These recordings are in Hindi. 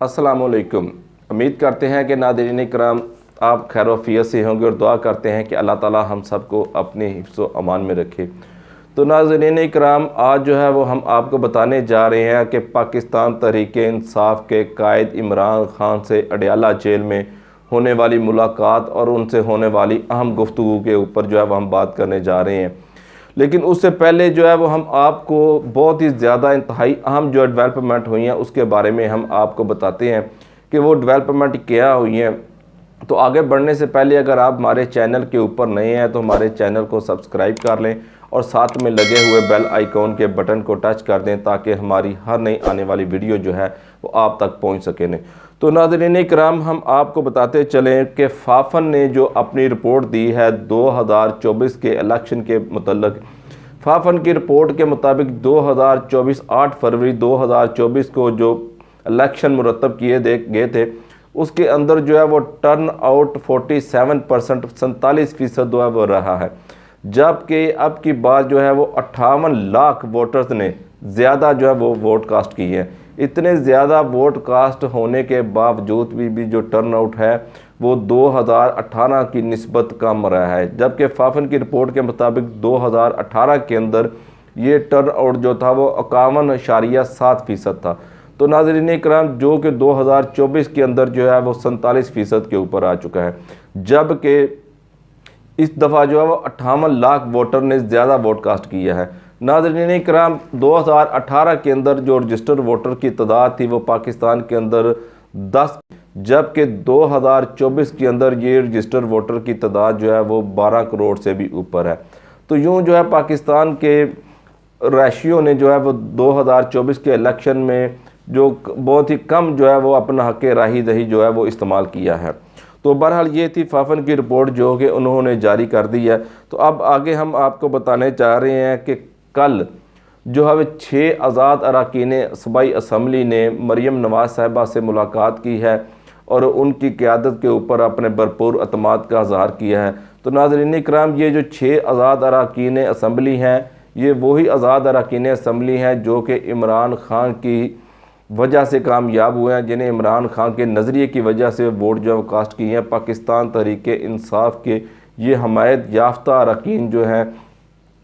अस्सलामुअलैकुम। उम्मीद करते हैं कि नाज़रीन इकराम आप खैर वफ़ियत से होंगे और दुआ करते हैं कि अल्लाह ताला हम सबको अपने हिफ्ज़ व अमान में रखे। तो नाज़रीन इकराम आज जो है वो हम आपको बताने जा रहे हैं कि पाकिस्तान तहरीक-ए-इंसाफ़ के कायद इमरान ख़ान से अडयाला जेल में होने वाली मुलाकात और उनसे होने वाली अहम गुफ्तगू के ऊपर जो है वो हम बात करने जा रहे हैं। लेकिन उससे पहले जो है वो हम आपको बहुत ही ज़्यादा इंतहाई अहम जो डेवलपमेंट हुई हैं उसके बारे में हम आपको बताते हैं कि वो डेवलपमेंट क्या हुई हैं। तो आगे बढ़ने से पहले अगर आप हमारे चैनल के ऊपर नए हैं तो हमारे चैनल को सब्सक्राइब कर लें और साथ में लगे हुए बेल आइकॉन के बटन को टच कर दें ताकि हमारी हर नई आने वाली वीडियो जो है वो आप तक पहुंच सके। नहीं तो नाज़रीन इकराम हम आपको बताते चलें कि फाफन ने जो अपनी रिपोर्ट दी है 2024 के इलेक्शन के मुतल्लिक़। फाफन की रिपोर्ट के मुताबिक 2024 8 फरवरी 2024 को जो इलेक्शन मुरतब किए गए थे उसके अंदर जो है वो टर्न आउट 47% 47% जो है वो रहा है, जबकि अब की बार जो है वो 58 लाख वोटर्स ने ज़्यादा जो है वो वोट कास्ट की है। इतने ज़्यादा वोट कास्ट होने के बावजूद भी जो टर्न आउट है वो 2018 की निस्बत कम रहा है, जबकि फाफन की रिपोर्ट के मुताबिक 2018 के अंदर ये टर्न आउट जो था वो 51.7% था। तो नाज़रीन इकराम जो कि 2024 के अंदर जो है वो 47% के ऊपर आ चुका है, जबकि इस दफ़ा जो है वो 58 लाख वोटर ने ज़्यादा वोट कास्ट किया है। नाज़रीन इकराम 2018 के अंदर जो रजिस्टर्ड वोटर की तादाद थी वो पाकिस्तान के अंदर 10, जबकि 2024 के अंदर ये रजिस्टर्ड वोटर की तादाद जो है वो 12 करोड़ से भी ऊपर है। तो यूँ जो है पाकिस्तान के रेशियो ने जो है वो 2024 के इलेक्शन में जो बहुत ही कम जो है वो अपना हक़ राही दही जो है वो इस्तेमाल किया है। तो बहरहाल ये थी फाफन की रिपोर्ट जो कि उन्होंने जारी कर दी है। तो अब आगे हम आपको बताने चाह रहे हैं कि कल जो है 6 आज़ाद अरकान सूबाई असम्बली ने मरीम नवाज़ साहिबा से मुलाकात की है और उनकी क़यादत के ऊपर अपने भरपूर अतमाद का इज़हार किया है। तो नाज़रीन इकराम ये जो 6 आज़ाद अरकान असम्बली हैं ये वही आज़ाद अरकान असम्बली हैं जो कि इमरान ख़ान की वजह से कामयाब हुए हैं, जिन्हें इमरान ख़ान के नज़रिए की वजह से वोट जो है कास्ट किए हैं। पाकिस्तान तहरीक-ए-इंसाफ़ के ये हमायत याफ्ता अरकान जो हैं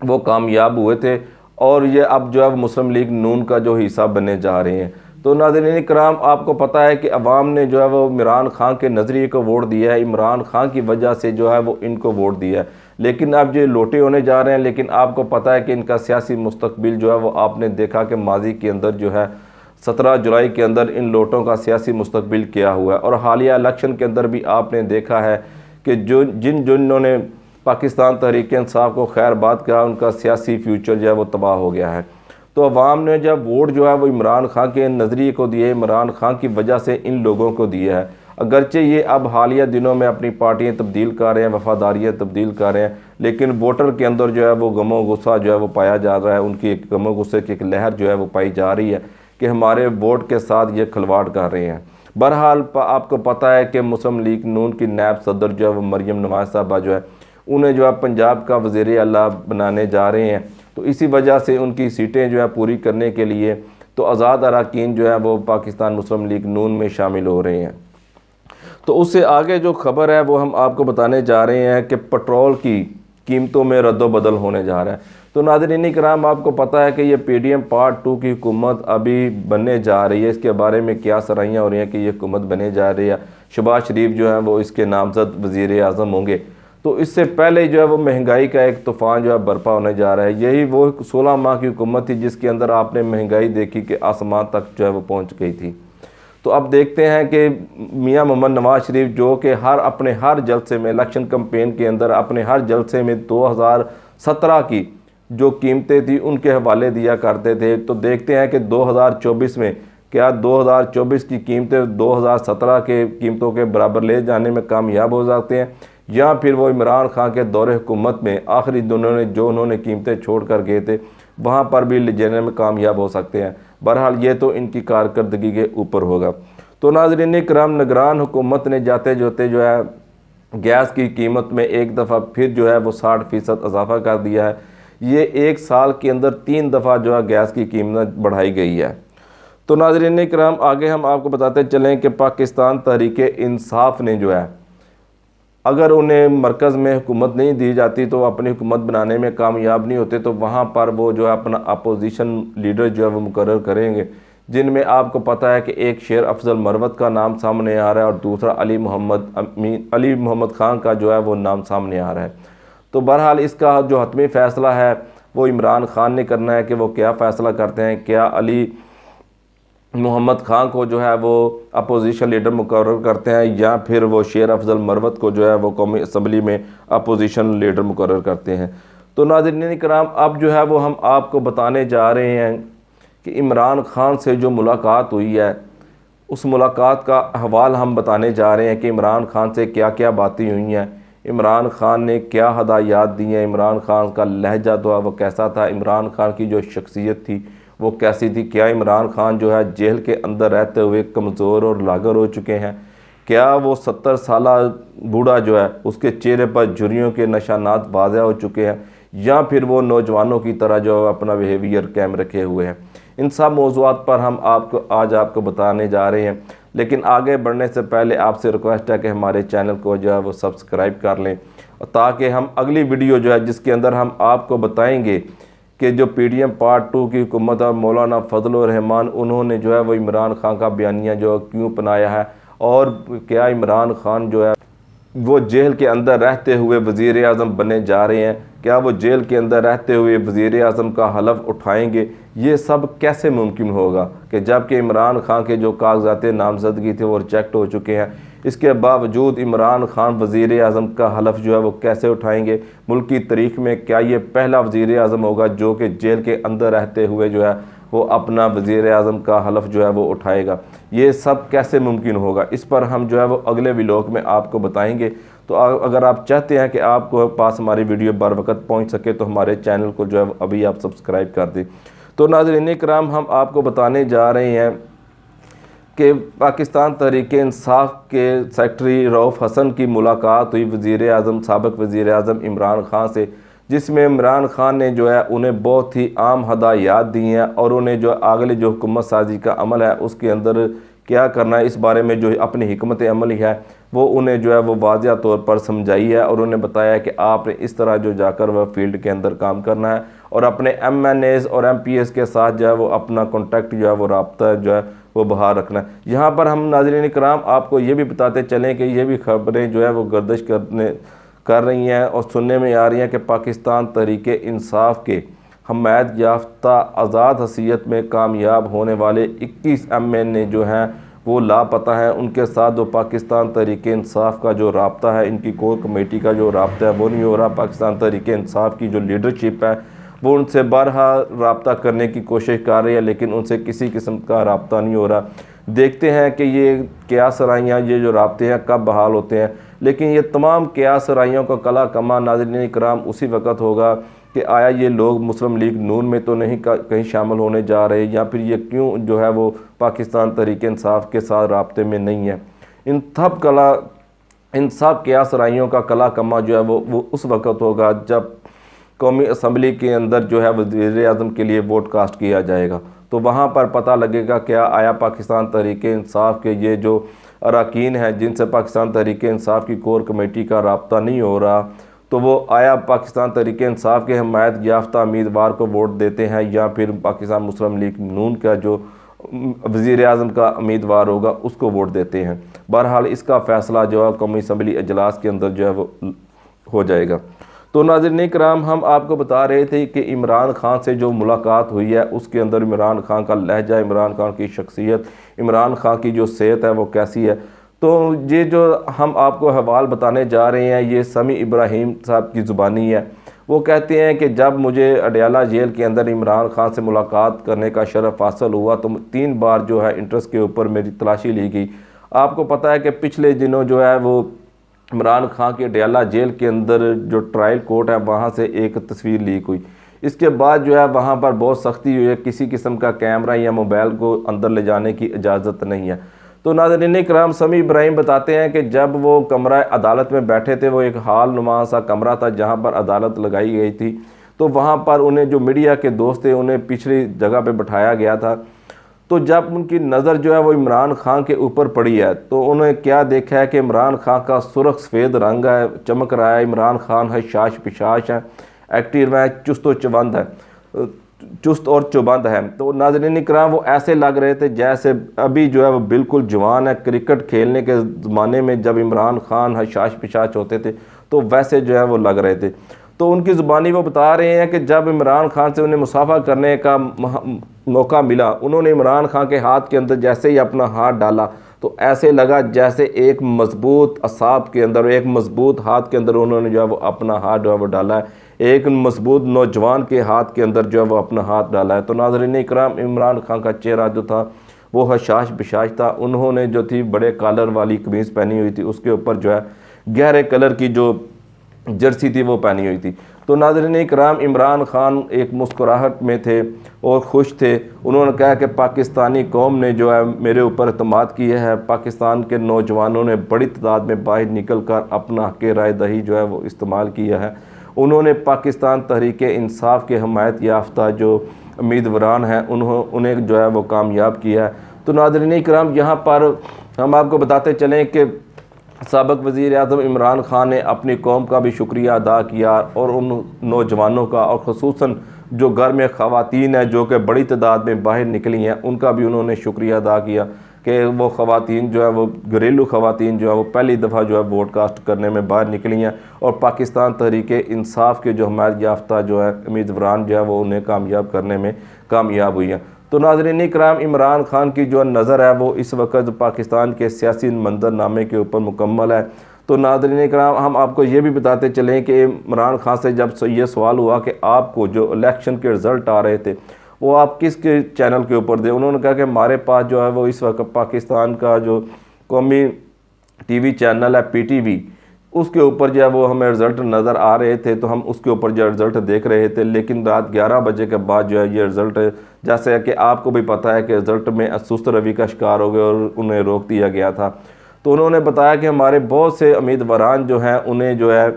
वो कामयाब हुए थे और ये अब जो है मुस्लिम लीग नून का जो हिस्सा बनने जा रहे हैं। तो नाज़रीन इकराम आपको पता है कि अवाम ने जो है वो इमरान ख़ान के नज़रिए को वोट दिया है, इमरान ख़ान की वजह से जो है वो इनको वोट दिया है। लेकिन अब ये लोटे होने जा रहे हैं। लेकिन आपको पता है कि इनका सियासी मुस्तकबिल जो है वो आपने देखा कि माजी के अंदर जो है 17 जुलाई के अंदर इन लोटों का सियासी मुस्तकबिल क्या हुआ है और हालिया इलेक्शन के अंदर भी आपने देखा है कि जिन्होंने पाकिस्तान तहरीक-ए-इंसाफ़ को खैरबाद कहा उनका सियासी फ्यूचर जो है वो तबाह हो गया है। तो अवाम ने जब वोट जो है वो इमरान ख़ान के नज़रिए को दिए, इमरान ख़ान की वजह से इन लोगों को दिया है। अगरचे ये अब हालिया दिनों में अपनी पार्टियाँ तब्दील कर रहे हैं, वफ़ादारियाँ तब्दील कर रहे हैं, लेकिन वोटर के अंदर जो है वो गमो गुस्सा जो है वो पाया जा रहा है। उनकी एक गमो गुस्से की एक लहर जो है वो पाई जा रही है कि हमारे वोट के साथ ये खिलवाड़ कर रहे हैं। बहरहाल आपको पता है कि मुस्लिम लीग नून की नायब सदर जो है वो मरीम नवाज़ साहबा जो है उन्हें जो है पंजाब का वज़ीर आला बनाने जा रहे हैं। तो इसी वजह से उनकी सीटें जो है पूरी करने के लिए तो आज़ाद अरकान जो है वो पाकिस्तान मुस्लिम लीग नून में शामिल हो रहे हैं। तो उससे आगे जो खबर है वो हम आपको बताने जा रहे हैं कि पेट्रोल की कीमतों में रद्द-ओ-बदल होने जा रहा है। तो नाज़रीन इकराम आपको पता है कि ये PDM पार्ट 2 की हुकूमत अभी बनने जा रही है। इसके बारे में क्या सराहियाँ हो रही हैं कि ये हुकूमत बनने जा रही है, शहबाज शरीफ जो है वो इसके नामज़द वज़ीर आज़म होंगे। तो इससे पहले जो है वो महंगाई का एक तूफ़ान जो है बर्पा होने जा रहा है। यही वो 16 माह की हुकूमत थी जिसके अंदर आपने महंगाई देखी कि आसमान तक जो है वो पहुँच गई थी। तो अब देखते हैं कि मियां मोहम्मद नवाज़ शरीफ जो कि अपने हर जलसे में इलेक्शन कैंपेन के अंदर अपने हर जलसे में 2017 की जो कीमतें थी उनके हवाले दिया करते थे। तो देखते हैं कि 2024 में क्या 2024 की कीमतें 2017 के कीमतों के बराबर ले जाने में कामयाब हो जाते हैं या फिर वो इमरान ख़ान के दौरे हुकूमत में आखिरी दिनों में जो उन्होंने कीमतें छोड़ कर गए थे वहाँ पर भी ले जाने में कामयाब हो सकते हैं। बहरहाल ये तो इनकी कारकर्दगी के ऊपर होगा। तो नाज़रीन इकराम निगरान हुकूमत ने जाते जाते जो है गैस की कीमत में एक दफ़ा फिर जो है वो 60% इजाफा कर दिया है। ये एक साल के अंदर 3 दफ़ा जो है गैस की कीमत बढ़ाई गई है। तो नाज़रीन किराम आगे हम आपको बताते चलें कि पाकिस्तान तहरीक इंसाफ ने जो है, अगर उन्हें मरकज़ में हुकूमत नहीं दी जाती तो अपनी हुकूमत बनाने में कामयाब नहीं होते, तो वहाँ पर वो जो है अपना अपोजिशन लीडर जो है वो मुकर्रर करेंगे, जिनमें आपको पता है कि एक शेर अफजल मरवत का नाम सामने आ रहा है और दूसरा अली मोहम्मद ख़ान का जो है वो नाम सामने आ रहा है। तो बहरहाल इसका जो हतमी फ़ैसला है वो इमरान ख़ान ने करना है कि वो क्या फ़ैसला करते हैं, क्या अली मोहम्मद ख़ान को जो है वो अपोजिशन लीडर मुकर्रर करते हैं या फिर वो शेर अफजल मरवत को जो है वो कौमी असम्बली में अपोजिशन लीडर मुकर्रर करते हैं। तो नाज़रीन किराम अब जो है वो हम आपको बताने जा रहे हैं कि इमरान ख़ान से जो मुलाकात हुई है उस मुलाकात का हवाल हम बताने जा रहे हैं कि इमरान ख़ान से क्या क्या बातें हुई हैं, इमरान ख़ान ने क्या हदायत दी हैं, इमरान ख़ान का लहजा जो है वो कैसा था, इमरान ख़ान की जो शख्सियत थी वो कैसी थी, क्या इमरान ख़ान जो है जेल के अंदर रहते हुए कमज़ोर और लागर हो चुके हैं, क्या वो 70 साल बूढ़ा जो है उसके चेहरे पर झुर्रियों के निशानात वाज़ेह हो चुके हैं, या फिर वो नौजवानों की तरह जो अपना बिहेवियर कायम रखे हुए हैं। इन सब मौज़ूआत पर हम आज आपको बताने जा रहे हैं। लेकिन आगे बढ़ने से पहले आपसे रिक्वेस्ट है कि हमारे चैनल को जो है वो सब्सक्राइब कर लें, ताकि हम अगली वीडियो जो है जिसके अंदर हम आपको बताएंगे कि जो PDM पार्ट 2 की हुकूमत और मौलाना फजल रहमान उन्होंने जो है वो इमरान ख़ान का बयानिया जो क्यों अपनाया है, और क्या इमरान ख़ान जो है वो जेल के अंदर रहते हुए वज़ीर आज़म बने जा रहे हैं, क्या वो जेल के अंदर रहते हुए वज़ीर आज़म का हलफ उठाएंगे, ये सब कैसे मुमकिन होगा कि जबकि इमरान ख़ान के जो कागज़ात नामज़दगी थे वो रिजेक्ट हो चुके हैं, इसके बावजूद इमरान ख़ान वज़ीर आज़म का हलफ जो है वो कैसे उठाएंगे। मुल्क की तारीख़ में क्या ये पहला वज़ीर आज़म होगा जो कि जेल के अंदर रहते हुए जो है वो अपना वज़ीर आज़म का हलफ जो है वो उठाएगा, ये सब कैसे मुमकिन होगा, इस पर हम जो है वो अगले व्लॉग में आपको बताएंगे। तो अगर आप चाहते हैं कि आपको पास हमारी वीडियो बर वक्त पहुँच सके तो हमारे चैनल को जो है अभी आप सब्सक्राइब कर दें। तो नाज़रीन किराम हम आपको बताने जा रहे हैं कि पाकिस्तान तहरीक इंसाफ के सेक्रेटरी रऊफ़ हसन की मुलाकात हुई वज़ीर आज़म साबिक़ वज़ीर आज़म इमरान ख़ान से, जिसमें इमरान ख़ान ने जो है उन्हें बहुत ही आम हदायत दी हैं और उन्हें जो अगले जो हुकूमत साजी का अमल है उसके अंदर क्या करना है इस बारे में जो अपनी हिकमत अमली है वो उन्हें जो है वो वाज़िया तौर पर समझाई है, और उन्हें बताया कि आपने इस तरह जो जाकर वह फील्ड के अंदर काम करना है और अपने MNAs और MPs के साथ जो है वो अपना कॉन्टैक्ट जो है वो रब्ता जो है वो बहाल रखना है। यहाँ पर हम नाज़रीन किराम आपको ये भी बताते चलें कि ये भी खबरें जो है वो गर्दिश कर रही हैं और सुनने में आ रही हैं कि पाकिस्तान तहरीक इंसाफ के हमायत याफ्ता आज़ाद हसीयत में कामयाब होने वाले 21 MNA जो हैं वो लापता हैं, उनके साथ जो पाकिस्तान तहरीक इंसाफ का जो राब्ता है, इनकी कोर कमेटी का जो राब्ता है वो नहीं हो रहा। पाकिस्तान तहरीक इंसाफ की जो लीडरशिप है वो उनसे बरहा राब्ता करने की कोशिश कर रही है, लेकिन उनसे किसी किस्म का राब्ता नहीं हो रहा। देखते हैं कि ये क्या सराइयाँ ये जो राब्ते हैं कब बहाल होते हैं, लेकिन ये तमाम क्या सराइयों का कला कमा नाज़रीन किराम उसी वक्त होगा कि आया ये लोग मुस्लिम लीग नून में तो नहीं कहीं शामिल होने जा रहे, या फिर ये क्यों जो है वो पाकिस्तान तहरीक इंसाफ के साथ राब्ते में नहीं है। इन सब क्या सराइयों का कला कमा जो है वो उस वक्त होगा जब कौमी असम्बली के अंदर जो है वज़ीर आज़म के लिए वोट कास्ट किया जाएगा, तो वहाँ पर पता लगेगा क्या आया पाकिस्तान तहरीक इंसाफ के ये जो अरकान हैं जिनसे पाकिस्तान तहरीक इंसाफ की कोर कमेटी का राब्ता नहीं हो रहा, तो वो आया पाकिस्तान तहरीक इंसाफ के हमायत याफ्ता उम्मीदवार को वोट देते हैं या फिर पाकिस्तान मुस्लिम लीग नून का जो वज़ीर आज़म का उम्मीदवार होगा उसको वोट देते हैं। बहरहाल इसका फ़ैसला जो है कौमी असम्बली इजलास के अंदर जो है वो हो जाएगा। तो नाज़रीन किराम हम आपको बता रहे थे कि इमरान ख़ान से जो मुलाकात हुई है उसके अंदर इमरान ख़ान का लहजा, इमरान ख़ान की शख्सियत, इमरान ख़ान की जो सेहत है वो कैसी है। तो ये जो हम आपको हवाल बताने जा रहे हैं ये समी इब्राहिम साहब की ज़ुबानी है। वो कहते हैं कि जब मुझे अडयाला जेल के अंदर इमरान ख़ान से मुलाकात करने का शरफ़ हासिल हुआ तो 3 बार जो है इंट्रेस्ट के ऊपर मेरी तलाशी ली गई। आपको पता है कि पिछले दिनों जो है वो इमरान ख़ान के अडयाला जेल के अंदर जो ट्रायल कोर्ट है वहाँ से एक तस्वीर लीक हुई। इसके बाद जो है वहाँ पर बहुत सख्ती हुई है, किसी किस्म का कैमरा या मोबाइल को अंदर ले जाने की इजाज़त नहीं है। तो नाज़रीन किराम समी इब्राहिम बताते हैं कि जब वो कमरा अदालत में बैठे थे, वो एक हाल नुमा सा कमरा था जहाँ पर अदालत लगाई गई थी, तो वहाँ पर उन्हें जो मीडिया के दोस्त थे उन्हें पिछली जगह पे बिठाया गया था। तो जब उनकी नज़र जो है वो इमरान खान के ऊपर पड़ी है तो उन्होंने क्या देखा है कि इमरान खान का सुर्ख सफ़ेद रंग है, चमक रहा है, इमरान खान है शाश पिशाश है, एक्टिव है, चुस्त और चुबंद है। तो नाज़रीन इकराम वो ऐसे लग रहे थे जैसे अभी जो है वो बिल्कुल जवान है। क्रिकेट खेलने के ज़माने में जब इमरान खान हशाश पिशाश होते थे तो वैसे जो है वो लग रहे थे। तो उनकी ज़ुबानी वो बता रहे हैं कि जब इमरान खान से उन्हें मुसाफा करने का मौका मिला, उन्होंने इमरान खान के हाथ के अंदर जैसे ही अपना हाथ डाला तो ऐसे लगा जैसे एक मजबूत असाब के अंदर, एक मजबूत हाथ के अंदर उन्होंने जो है वो अपना हाथ जो है वो डाला है, एक मजबूत नौजवान के हाथ के अंदर जो है वो अपना हाथ डाला है। तो नाज़रीन इकराम इमरान खान का चेहरा जो था वो हशाश बिशाश था। उन्होंने जो थी बड़े कॉलर वाली कमीज़ पहनी हुई थी, उसके ऊपर जो है गहरे कलर की जो जर्सी थी वो पहनी हुई थी। तो नाज़रीन इकराम इमरान खान एक मुस्कुराहट में थे और खुश थे। उन्होंने कहा कि पाकिस्तानी कौम ने जो है मेरे ऊपर एतमाद किया है, पाकिस्तान के नौजवानों ने बड़ी तादाद में बाहर निकल कर अपना हक़ राय दही जो है वो इस्तेमाल किया है। उन्होंने पाकिस्तान तहरीक इंसाफ के हमायत याफ्ता जो उम्मीदवारान हैं उन्हें जो है वो कामयाब किया है। तो नाज़रीन इकराम यहाँ पर हम आपको बताते चलें कि साबिक़ वज़ीर-ए-आज़म इमरान खान ने अपनी कौम का भी शुक्रिया अदा किया और उन नौजवानों का और ख़ुसूसन जो घर में ख़वातीन हैं जो कि बड़ी तादाद में बाहर निकली हैं उनका भी उन्होंने शुक्रिया अदा किया कि वो ख़वातीन जो है वो घरेलू ख़वातीन जो है वो पहली दफ़ा जो है वोट कास्ट करने में बाहर निकली हैं और पाकिस्तान तहरीक इंसाफ के जो हमायत याफ्ता जो है उम्मीदवारान जो है वो उन्हें कामयाब करने में कामयाब हुई हैं। तो नाज़रीन इकराम इमरान खान की जो नज़र है वो इस वक्त पाकिस्तान के सियासी मंजरनामे के ऊपर मुकम्मल है। तो नाज़रीन इकराम हम आपको ये भी बताते चलें कि इमरान खान से जब ये सवाल हुआ कि आपको जो इलेक्शन के रिज़ल्ट आ रहे थे वो आप किस के चैनल के ऊपर दे, उन्होंने कहा कि हमारे पास जो है वो इस वक्त पाकिस्तान का जो कौमी टीवी चैनल है PTV, उसके ऊपर जो है वो हमें रिज़ल्ट नज़र आ रहे थे तो हम उसके ऊपर जो रिज़ल्ट देख रहे थे। लेकिन रात 11 बजे के बाद जो है ये रिज़ल्ट, जैसे कि आपको भी पता है कि रिज़ल्ट में सुस्त रवि का शिकार हो गए और उन्हें रोक दिया गया था। तो उन्होंने बताया कि हमारे बहुत से उम्मीदवारान जो हैं उन्हें जो है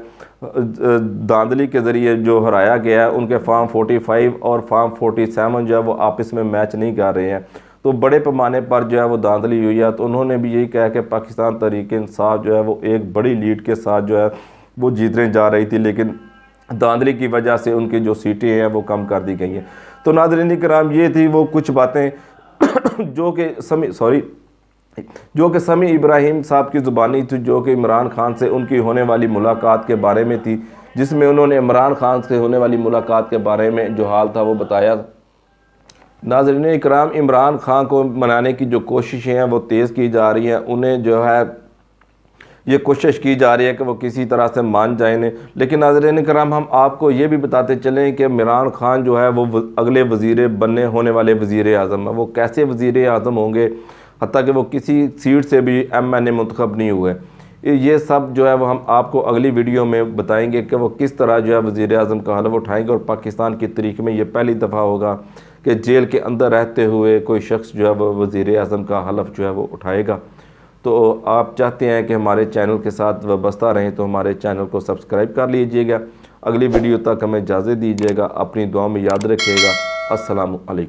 धांधली के ज़रिए जो हराया गया है, उनके फार्म 45 और फार्म 47 जो है वो आपस में मैच नहीं कर रहे हैं। तो बड़े पैमाने पर जो है वो धांधली हुई है। तो उन्होंने भी यही कहा कि पाकिस्तान तहरीक इंसाफ जो है वो एक बड़ी लीड के साथ जो है वो जीतने जा रही थी, लेकिन धांधली की वजह से उनकी जो सीटें हैं वो कम कर दी गई हैं। तो नाज़रीन किराम ये थी वो कुछ बातें जो कि समी इब्राहिम साहब की ज़ुबानी थी, जो कि इमरान खान से उनकी होने वाली मुलाकात के बारे में थी, जिसमें उन्होंने इमरान खान से होने वाली मुलाकात के बारे में जो हाल था वो बताया। नाज़रीन इकराम इमरान खान को मनाने की जो कोशिशें हैं वो तेज़ की जा रही हैं। उन्हें जो है ये कोशिश की जा रही है कि वो किसी तरह से मान जाएं। लेकिन नाज़रीन इकराम हम आपको ये भी बताते चलें कि इमरान खान जो है वो अगले वज़ीर बनने होने वाले वज़ीर-ए-आज़म है। वो कैसे वज़ीर-ए-आज़म होंगे, हत्ता कि वो किसी सीट से भी MNA मुंतखब नहीं हुए। ये सब जो है वो हम आपको अगली वीडियो में बताएंगे कि वो किस तरह जो है वज़ीर-ए-आज़म का हलफ उठाएंगे। और पाकिस्तान की तारीख़ में ये पहली दफ़ा होगा कि जेल के अंदर रहते हुए कोई शख्स जो है वो वज़ीर-ए-आज़म का हलफ जो है वो उठाएगा। तो आप चाहते हैं कि हमारे चैनल के साथ वाबस्ता रहें तो हमारे चैनल को सब्सक्राइब कर लीजिएगा। अगली वीडियो तक हमें इजाज़त दीजिएगा। अपनी दुआ में याद रखिएगा। अस्सलामु अलैकुम।